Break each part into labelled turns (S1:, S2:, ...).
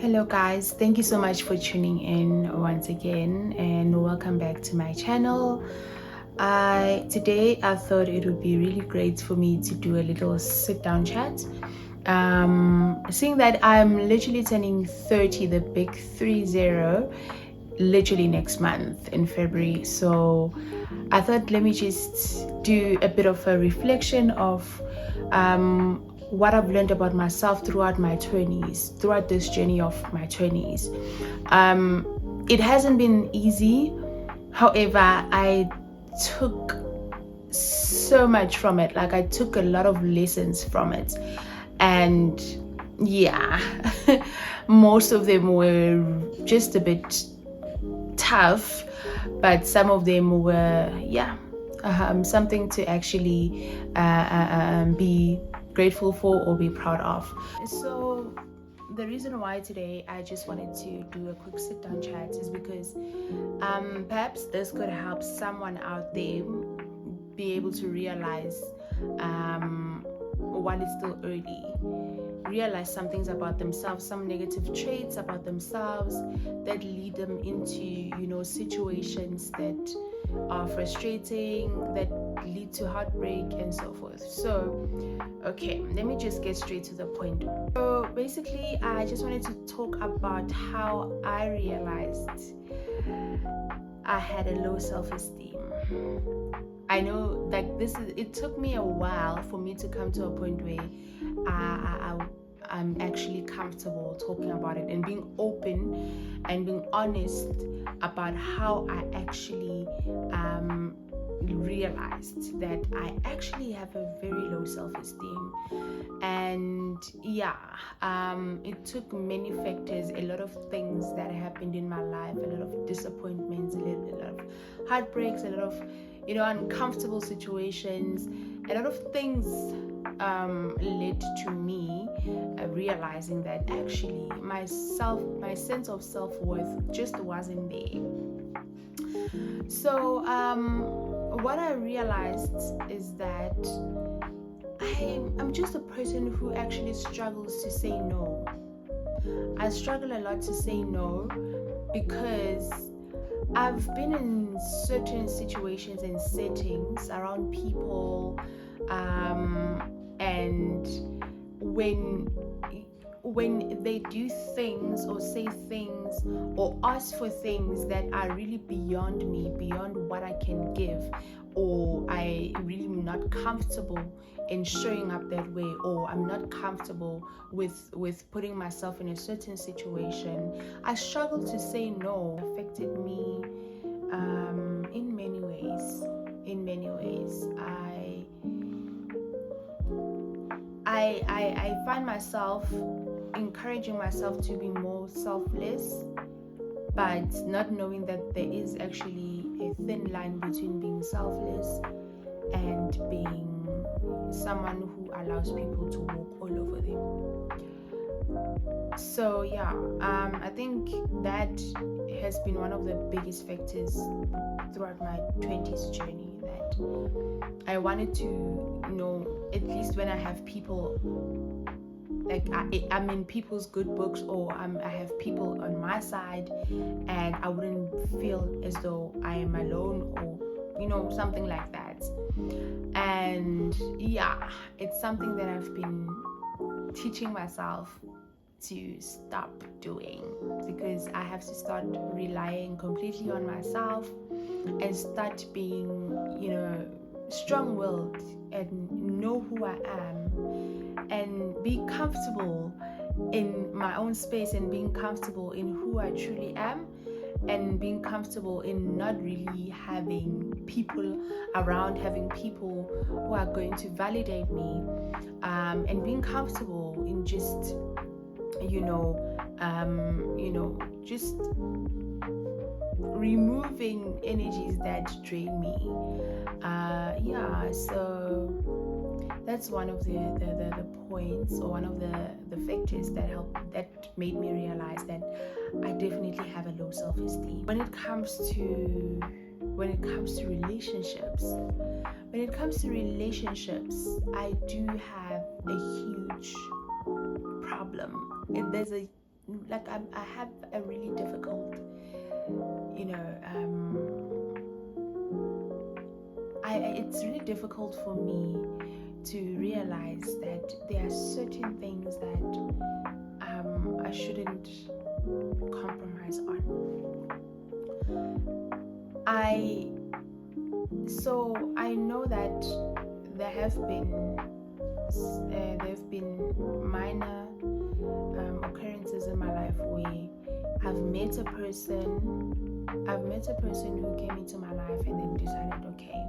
S1: Hello guys, thank you so much for tuning in once again and welcome back to my channel. Today I thought it would be really great for me to do a little sit down chat. Seeing that I'm literally turning 30, the big 30, literally next month in February. So I thought let me just do a bit of a reflection of what I've learned about myself throughout my 20s, throughout this journey of my 20s. It hasn't been easy. However, I took so much from it. Like I took a lot of lessons from it. And yeah, most of them were just a bit tough, but some of them were, something to actually be grateful for or be proud of. So the reason why today I just wanted to do a quick sit down chat is because perhaps this could help someone out there be able to realize while it's still early, realize some things about themselves, some negative traits about themselves that lead them into, situations that are frustrating, that lead to heartbreak and so forth. So, okay, let me just get straight to the point. So basically, I just wanted to talk about how I realized I had a low self-esteem. I know it took me a while for me to come to a point where I'm actually comfortable talking about it and being open and being honest about how I actually realized that I actually have a very low self-esteem. And it took many factors, a lot of things that happened in my life, a lot of disappointments, a lot of heartbreaks, a lot of uncomfortable situations, a lot of things led to me realizing that actually my sense of self-worth just wasn't there. So what I realized is that I'm just a person who actually struggles to say no. I struggle a lot to say no because I've been in certain situations and settings around people, and when they do things or say things or ask for things that are really beyond me, beyond what I can give, or I really am not comfortable in showing up that way, or I'm not comfortable with putting myself in a certain situation, I struggle to say no. It affected me in many ways. I find myself encouraging myself to be more selfless, but not knowing that there is actually a thin line between being selfless and being someone who allows people to walk all over them. So I think that has been one of the biggest factors throughout my 20s journey, that I wanted to at least when I have people, like I'm in people's good books, or I have people on my side, and I wouldn't feel as though I am alone, or something like that. And it's something that I've been teaching myself to stop doing, because I have to start relying completely on myself and start being strong-willed and know who I am and be comfortable in my own space and being comfortable in who I truly am, and being comfortable in not really having people around, having people who are going to validate me, and being comfortable in just just removing energies that drain me. So that's one of the points, or one of the factors that made me realize that I definitely have a low self-esteem. When it comes to relationships, I do have a huge problem. There's a like I have a really difficult, it's really difficult for me to realize that there are certain things that I shouldn't compromise on. I know that there have been minor occurrences in my life where I've met a person who came into my life and then decided, okay,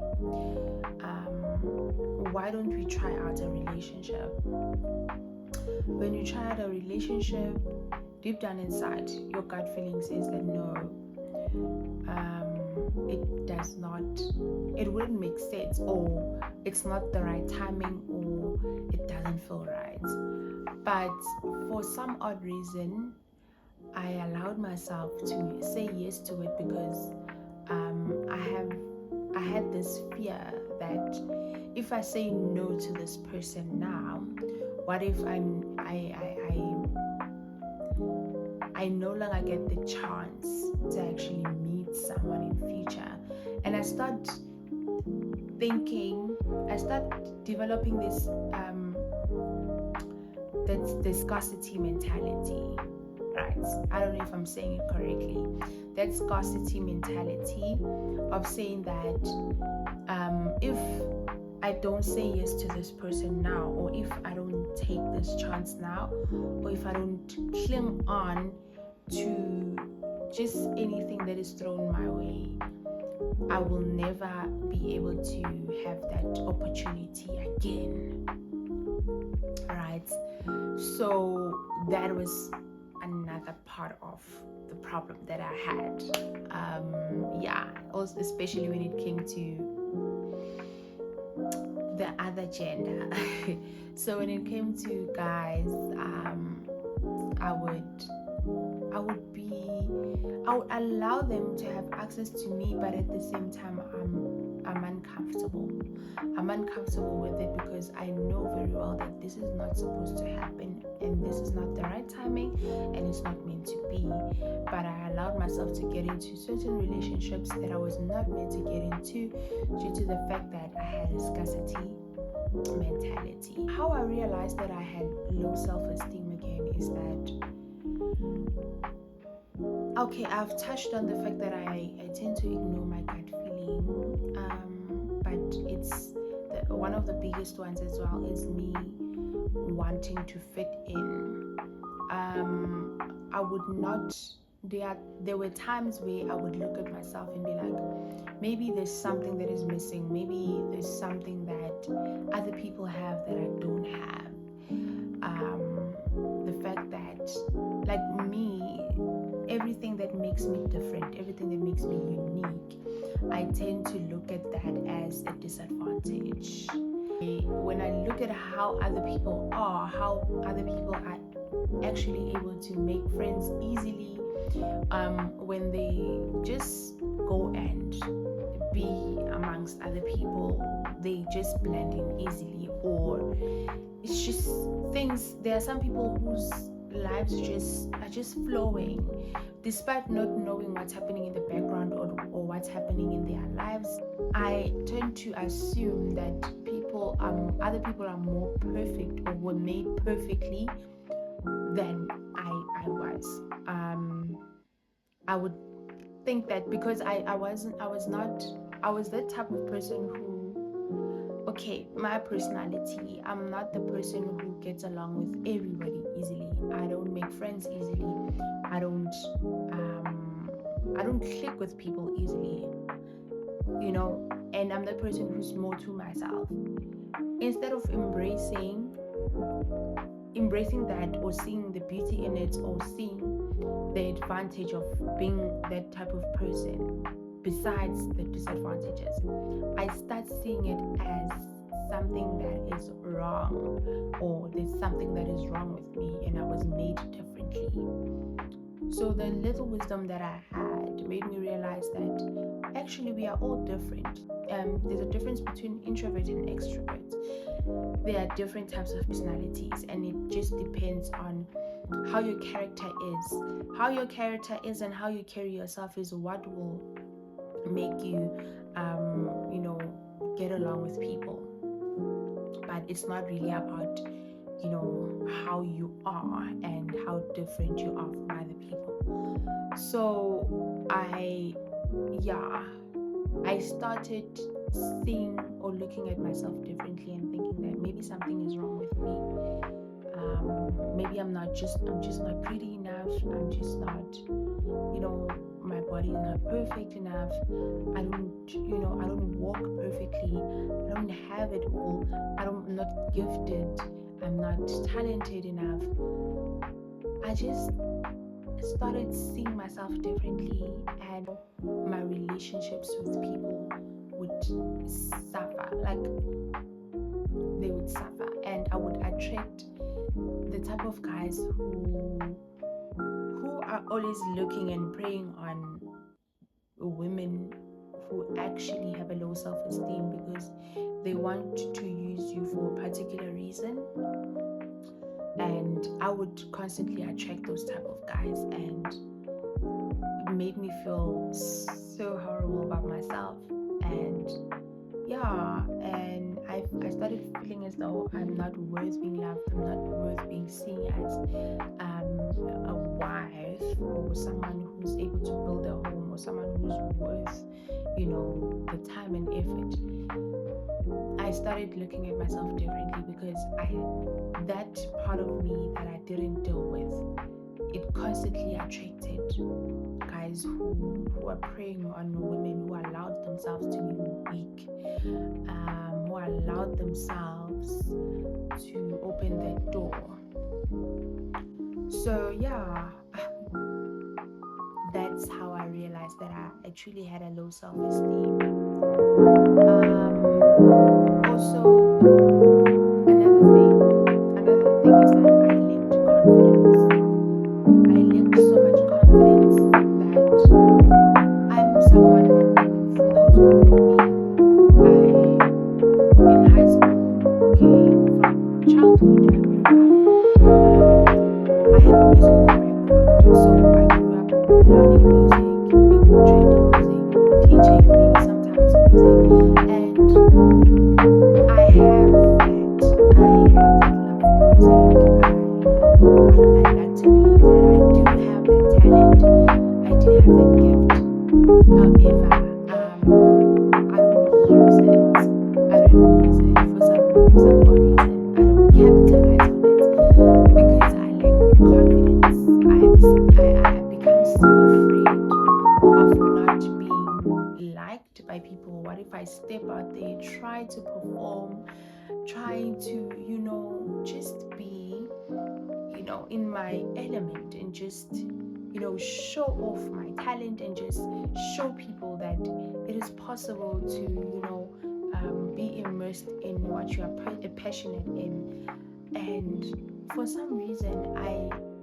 S1: why don't we try out a relationship? When you try out a relationship, deep down inside, your gut feeling says that no, it wouldn't make sense, or it's not the right timing, or it doesn't feel right. But for some odd reason, I allowed myself to say yes to it because I had this fear that if I say no to this person now, what if I no longer get the chance to actually meet someone in future? And I start developing this scarcity mentality, right? I don't know if I'm saying it correctly. That scarcity mentality of saying that if I don't say yes to this person now, or if I don't take this chance now, or if I don't cling on to just anything that is thrown my way, I will never be able to have that opportunity again, right? So that was another part of the problem that I had. Also, especially when it came to the other gender. So when it came to guys, I would allow them to have access to me, but at the same time I'm uncomfortable. I'm uncomfortable with it because I know very well that this is not supposed to happen, and this is not the right timing, and it's not meant to be. But I allowed myself to get into certain relationships that I was not meant to get into due to the fact that I had a scarcity mentality. How I realized that I had low self-esteem again is that, okay, I've touched on the fact that I tend to ignore my gut feeling, but it's one of the biggest ones as well is me wanting to fit in. I would not. There were times where I would look at myself and be like, maybe there's something that is missing. Maybe there's something that other people have that I don't have. The fact that, like me, everything that makes me different, everything that makes me unique, I tend to look at that as a disadvantage. When I look at how other people are actually able to make friends easily, when they just go and be amongst other people, they just blend in easily, or it's just things. There are some people whose lives are just flowing despite not knowing what's happening in the background or what's happening in their lives. I tend to assume that other people are more perfect or were made perfectly than I was. I would think that because I was that type of person who, okay, my personality, I'm not the person who gets along with everybody easily. I don't make friends easily. I don't click with people easily, and I'm the person who's more to myself. Instead of embracing that, or seeing the beauty in it, or seeing the advantage of being that type of person besides the disadvantages, I start seeing it as something that is wrong, or there's something that is wrong with me and I was made differently. So the little wisdom that I had made me realize that actually we are all different. There's a difference between introvert and extrovert. There are different types of personalities, and it just depends on how your character is. How your character is and how you carry yourself is what will make you, get along with people. But it's not really about, how you are and how different you are from other people. So I started seeing or looking at myself differently and thinking that maybe something is wrong with me. Maybe I'm just not pretty enough. I'm just not, my body is not perfect enough. I don't walk perfectly. I don't have it all. I'm not gifted. I'm not talented enough. I just started seeing myself differently, and my relationships with people would suffer. Like, they would suffer, and I would attract the type of guys who are always looking and preying on women who actually have a low self-esteem because they want to use you for a particular reason. And I would constantly attract those type of guys, and it made me feel so horrible about myself. And I started feeling as though I'm not worth being loved. I'm not worth being seen as a wife, or someone who's able to build a home, or someone who's worth, the time and effort. I started looking at myself differently because that part of me that I didn't deal with, it constantly attracted guys who are preying on women who allowed themselves to be weak, who allowed themselves to open that door. So that's how I realized that I truly had a low self-esteem. Also, another thing is that I lacked confidence. I lacked so much confidence that I'm someone who, for those who know me, in high school, from childhood, I have a musical background, so I grew up learning music, being trained in music, teaching maybe sometimes music, and I have that love for music. I like to believe that I do have that talent, I do have that gift. However, I don't use it. I don't use it for some odd reason. I don't capitalize on it because I lack confidence. I become so afraid of not being liked by people. What if I step out there, try to perform, trying to, just be, in my element, and just, show off my talent, and just show people that it is possible to, be immersed in what you are passionate in. And for some reason,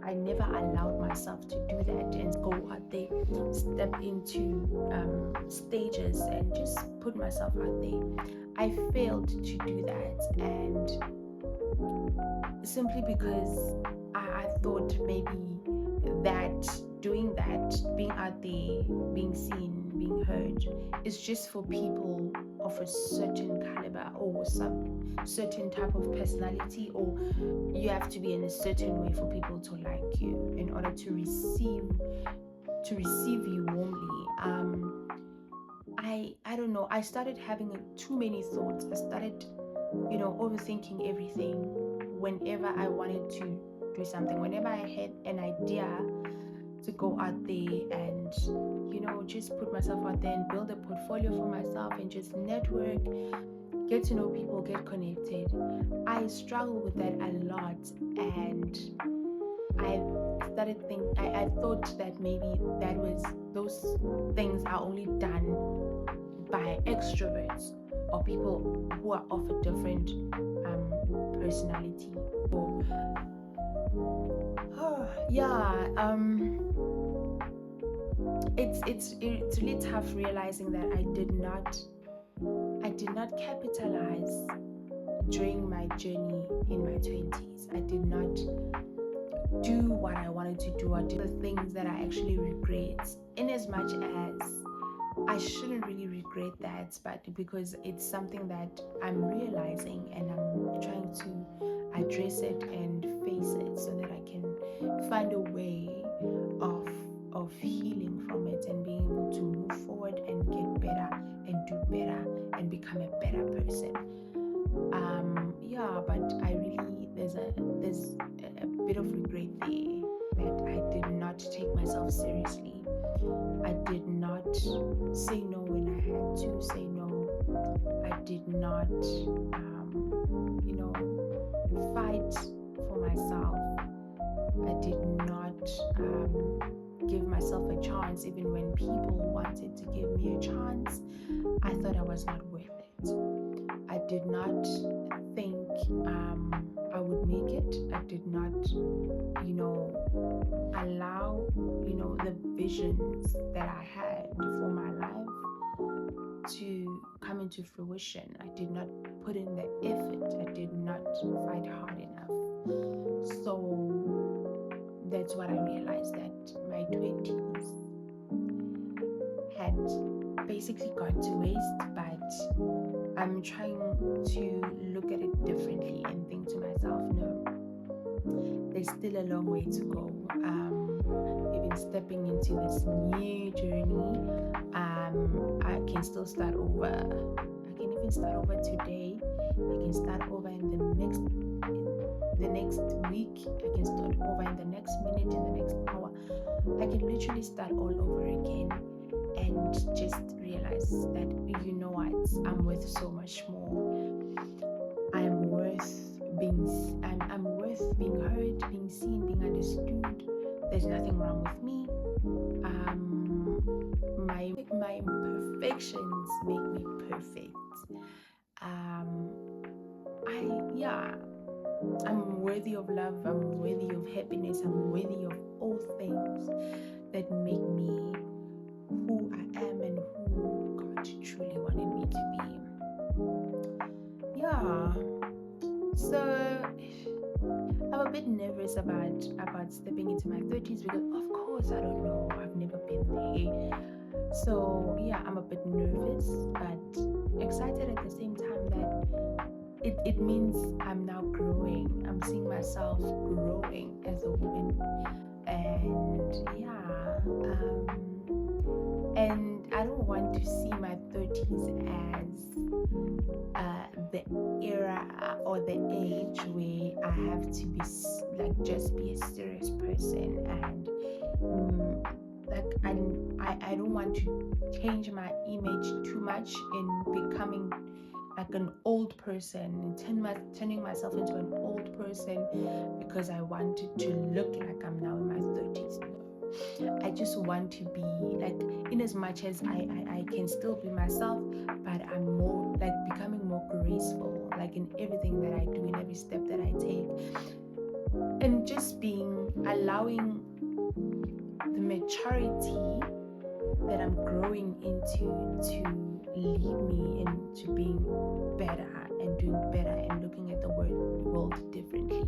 S1: I never allowed myself to do that and go out there, step into stages and just put myself out there. I failed to do that, and simply because I thought maybe that doing that, being out there, being seen, being heard, is just for people of a certain caliber or some certain type of personality, or you have to be in a certain way for people to like you in order to receive you warmly. I don't know, I started having too many thoughts. I started overthinking everything. Whenever I wanted to do something, whenever I had an idea to go out there and just put myself out there and build a portfolio for myself and just network, get to know people, get connected, I struggle with that a lot. And I thought that maybe those things are only done by extroverts or people who are of a different personality. It's really tough realizing that I did not capitalize during my journey in my 20s. I did not do what I wanted to do, or do the things that I actually regret, in as much as I shouldn't really regret that, but because it's something that I'm realizing and I'm trying to address it and face it so that I can find a way of healing from it and being able to move forward and get better and do better and become a better person. Yeah, but I really there's a bit of regret there that I did not take myself seriously. I did not say no when I had to say no. I did not, fight for myself. I did not give myself a chance even when people wanted to give me a chance. I thought I was not worth it. I did not think I would make it. I did not, allow, the visions that I had for my life to come into fruition. I did not put in the effort. I did not fight hard enough. So that's what I realized, that my 20s had basically gone to waste, but I'm trying to look at it differently and think to myself, no, there's still a long way to go. Even stepping into this new journey, I can still start over. I can even start over today. I can start over in the next week. I can start over in the next minute, in the next hour. I can literally start all over again and just realize that, you know what, I'm worth so much more. I'm worth being heard, being seen, being understood. There's nothing wrong with me. My imperfections make me perfect. I'm worthy of love. I'm worthy of happiness. I'm worthy of all things that make me who I am and who God truly wanted me to be. Yeah. So I'm a bit nervous about stepping into my 30s because, of course, I don't know. I've never been there. So yeah, I'm a bit nervous, but excited at the same time that it means I'm now growing. I'm seeing myself growing as a woman, and and I don't want to see my 30s as the era or the age where I have to be just be a serious person, and I don't want to change my image too much in becoming like an old person and turning myself into an old person because I wanted to look like I'm now in my 30s. No. I just want to be like, in as much as I can still be myself, but I'm more like becoming more graceful, like in everything that I do, in every step that I take, and just allowing the maturity that I'm growing into to lead me into being better and doing better and looking at the world differently,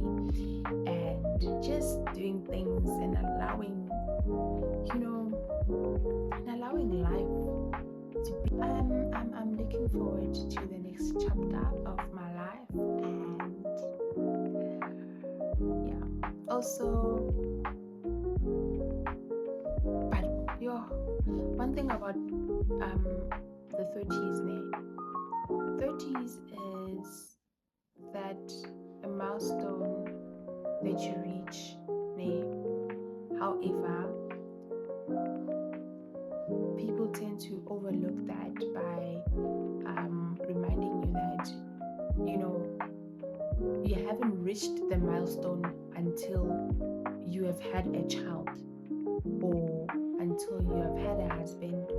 S1: and just doing things and allowing life to be. I'm looking forward to the next chapter of my life, and yeah, also, but one thing about the 30s is that a milestone that you reach. However, people tend to overlook that by reminding you that you haven't reached the milestone until you have had a child, or until you have had a husband,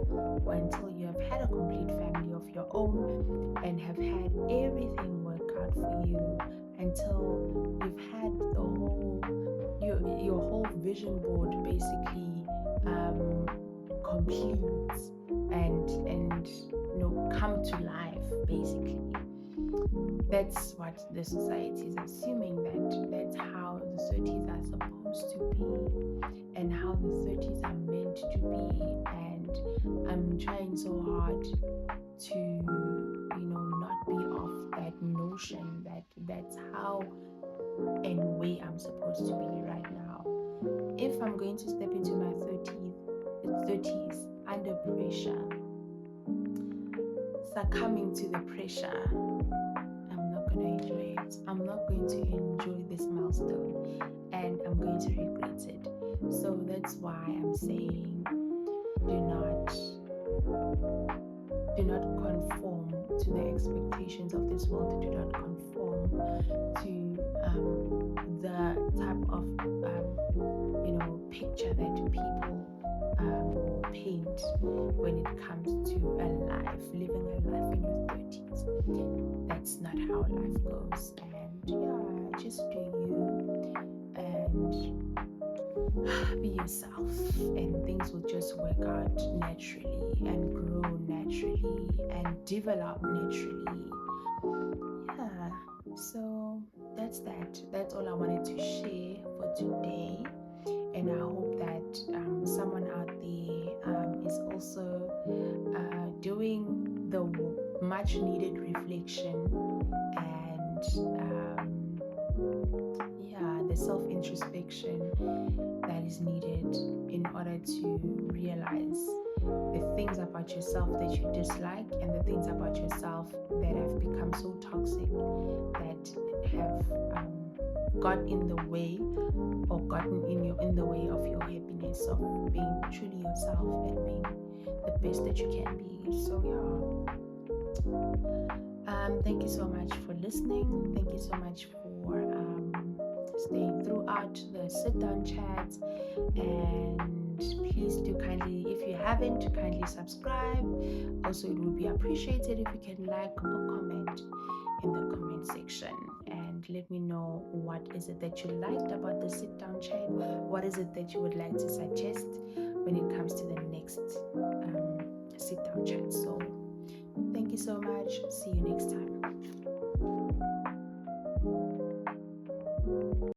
S1: or until you have had a complete family of your own and have had everything work out for you, until you've had your whole vision board basically complete and come to life basically. that's what the society is assuming, that that's how the 30s are supposed to be and how the 30s are meant to be. And I'm trying so hard to, not be off that notion that that's how and way I'm supposed to be right now. If I'm going to step into my 30s under pressure, succumbing to the pressure, I'm not going to enjoy it. I'm not going to enjoy this milestone, and I'm going to regret it. So that's why I'm saying do not conform to the expectations of this world. Do not conform to the type of picture that people paint when it comes to living a life in your 30s. That's not how life goes. And just do you and be yourself, and things will just work out naturally and grow naturally and develop naturally. So that's all I wanted to share for today, and I hope that someone out there is also doing the much needed reflection and the self-introspection that is needed in order to realize the things about yourself that you dislike and the things about yourself that have become so toxic that have got in the way or gotten in the way of your happiness, of being truly yourself and being the best that you can be. So thank you so much for listening. Thank you so much for staying throughout the sit down chat, and please do kindly, if you haven't, kindly subscribe. Also, it would be appreciated if you can like or comment in the comment section and let me know what is it that you liked about the sit down chat, what is it that you would like to suggest when it comes to the next sit down chat. So thank you so much. See you next time.